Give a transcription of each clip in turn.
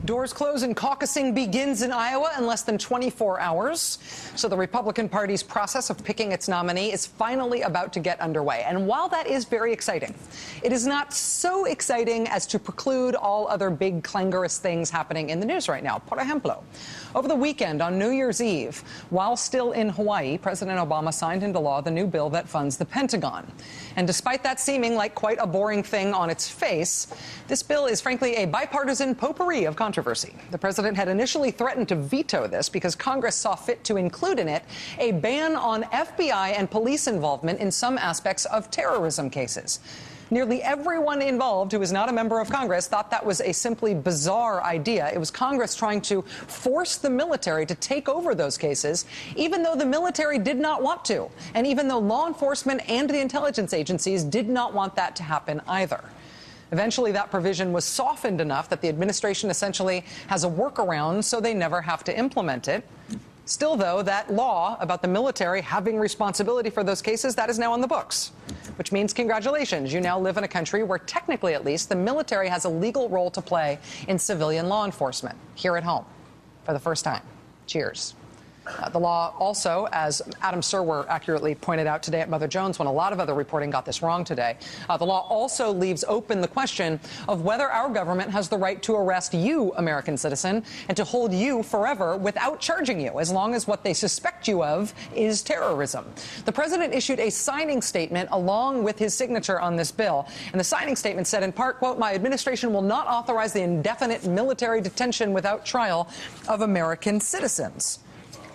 Doors close and caucusing begins in Iowa in less than 24 hours. So the Republican Party's process of picking its nominee is finally about to get underway. And while that is very exciting, it is not so exciting as to preclude all other big clangorous things happening in the news right now. Por ejemplo, over the weekend on New Year's Eve, while still in Hawaii, President Obama signed into law the new bill that funds the Pentagon. And despite that seeming like quite a boring thing on its face, this bill is frankly a bipartisan potpourri of controversy. The president had initially threatened to veto this because Congress saw fit to include in it a ban on FBI and police involvement in some aspects of terrorism cases. Nearly everyone involved who is not a member of Congress thought that was a simply bizarre idea. It was Congress trying to force the military to take over those cases, even though the military did not want to, and even though law enforcement and the intelligence agencies did not want that to happen either. Eventually, that provision was softened enough that the administration essentially has a workaround so they never have to implement it. Still, though, that law about the military having responsibility for those cases, that is now on the books, which means congratulations. You now live in a country where technically, at least, the military has a legal role to play in civilian law enforcement here at home for the first time. Cheers. The law also, as Adam Serwer accurately pointed out today at Mother Jones when a lot of other reporting got this wrong today, the law also leaves open the question of whether our government has the right to arrest you, American citizen, and to hold you forever without charging you, as long as what they suspect you of is terrorism. The president issued a signing statement along with his signature on this bill, and the signing statement said in part, quote, "My administration will not authorize the indefinite military detention without trial of American citizens."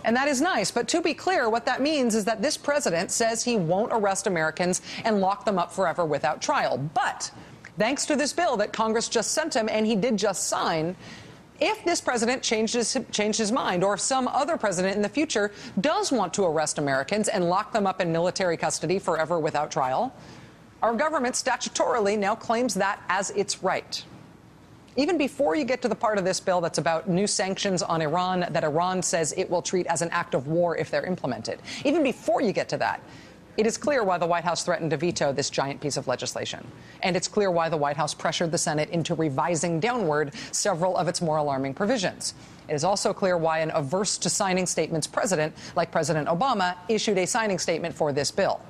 And that is nice, but to be clear, what that means is that this president says he won't arrest Americans and lock them up forever without trial. But thanks to this bill that Congress just sent him, and he did just sign, if this president changed his mind, or if some other president in the future does want to arrest Americans and lock them up in military custody forever without trial, our government statutorily now claims that as its right. Even before you get to the part of this bill that's about new sanctions on Iran that Iran says it will treat as an act of war if they're implemented, even before you get to that, it is clear why the White House threatened to veto this giant piece of legislation. And it's clear why the White House pressured the Senate into revising downward several of its more alarming provisions. It is also clear why an averse to signing statements president, like President Obama, issued a signing statement for this bill.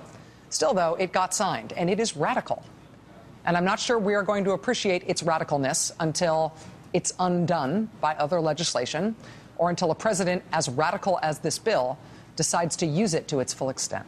Still, though, it got signed, and it is radical. And I'm not sure we are going to appreciate its radicalness until it's undone by other legislation or until a president as radical as this bill decides to use it to its full extent.